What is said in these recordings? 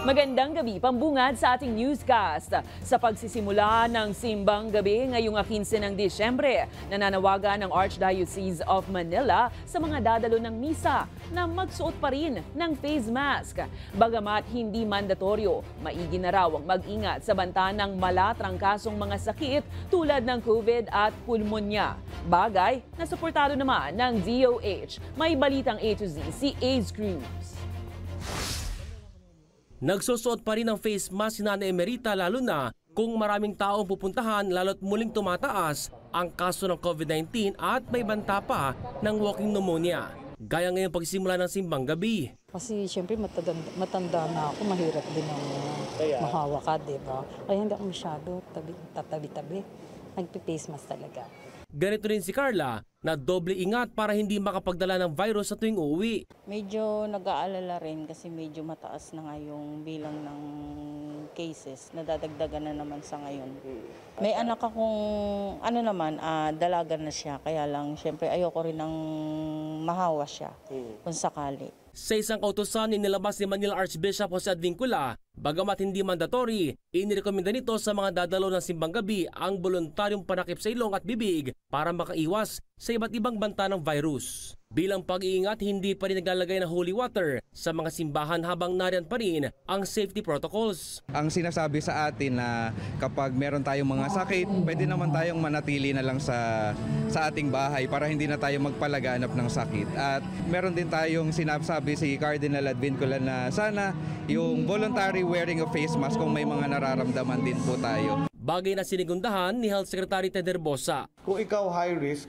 Magandang gabi, pambungad sa ating newscast. Sa pagsisimula ng Simbang Gabi ngayong 15 ng Disyembre, nananawagan ng Archdiocese of Manila sa mga dadalo ng misa na magsuot pa rin ng face mask. Bagamat hindi mandatoryo, maigi na raw ang mag-ingat sa banta ng malatrangkasong mga sakit tulad ng COVID at pulmonya. Bagay na suportado naman ng DOH. May balitang A to Z si Ace Cruz. Nagsusuot pa rin ng face mask si Nana Emerita lalo na kung maraming taong pupuntahan lalo't muling tumataas ang kaso ng COVID-19 at may banta pa ng walking pneumonia. Gaya ngayong pagsimula ng Simbang Gabi. Kasi siyempre matanda na ako, mahirap din ang mahawa ka, diba? Kaya hindi ako masyado tatabi-tabi. Nagpe-face mask talaga. Ganito rin si Carla na doble ingat para hindi makapagdala ng virus sa tuwing uuwi. Medyo nag-aalala rin kasi medyo mataas na nga yung bilang ng cases. Nadadagdagan na naman sa ngayon. May anak akong dalaga na siya. Kaya lang syempre ayoko rin ng mahawa siya kung sakali. Sa isang kautusan inilabas ni Manila Archbishop Jose Advincula, bagamat hindi mandatory, inirekomenda nito sa mga dadalo ng Simbang Gabi ang voluntaryong panakip sa ilong at bibig para makaiwas sa iba't ibang banta ng virus. Bilang pag-iingat, hindi pa rin naglalagay ng holy water sa mga simbahan habang nariyan pa rin ang safety protocols. Ang sinasabi sa atin na kapag meron tayong mga sakit, pwede naman tayong manatili na lang sa ating bahay para hindi na tayo magpalaganap ng sakit. At meron din tayong sinasabi si Cardinal Advincula na sana yung voluntary wearing of face mask kung may mga nararamdaman din po tayo. Bagay na sinigundahan ni Health Secretary Ted Herbosa. Kung ikaw high risk,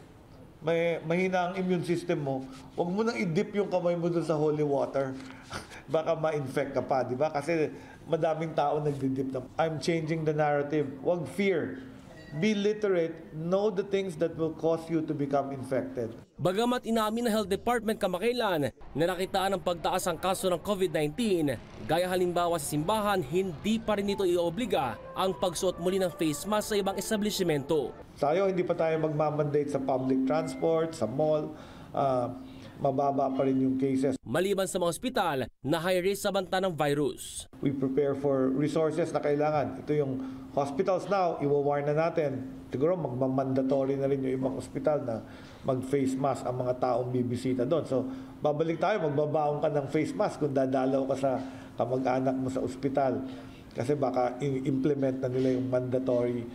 may mahina ang immune system mo, huwag mo nang i-dip yung kamay mo dun sa holy water. Baka ma-infect ka pa, di ba? Kasi madaming tao nagdi-dip na. I'm changing the narrative. Huwag fear. Be literate. Know the things that will cause you to become infected. Bagamat inamin ng Health Department kamakailan na nakitaan ng pagtaas ang kaso ng COVID-19, gaya halimbawa sa simbahan, hindi pa rin ito iobliga ang pagsuot muli ng face mask sa ibang establishmento. Tayo, hindi pa tayo magmamandate sa public transport, sa mall. Mababa pa rin yung cases. Maliban sa mga ospital na high risk sa banta ng virus. We prepare for resources na kailangan. Ito yung hospitals now, iwa-warn na natin. Siguro magmamandatory na rin yung ibang ospital na mag-face mask ang mga taong bibisita doon. So, babalik tayo, magbabaon ka ng face mask kung dadalaw ka sa kamag-anak mo sa ospital. Kasi baka i-implement na nila yung mandatory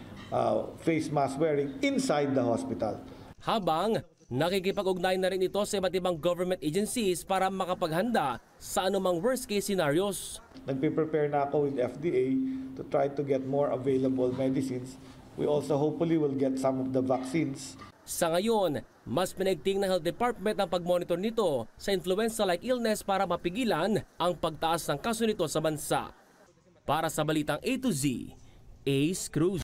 face mask wearing inside the hospital. Habang nakikipag-ugnay na rin ito sa iba't ibang government agencies para makapaghanda sa anumang worst case scenarios. Nagpe-prepare na ako with FDA to try to get more available medicines. We also hopefully will get some of the vaccines. Sa ngayon, mas pinagting ng Health Department ang pag-monitor nito sa influenza-like illness para mapigilan ang pagtaas ng kaso nito sa bansa. Para sa Balitang A to Z, Ace Cruz.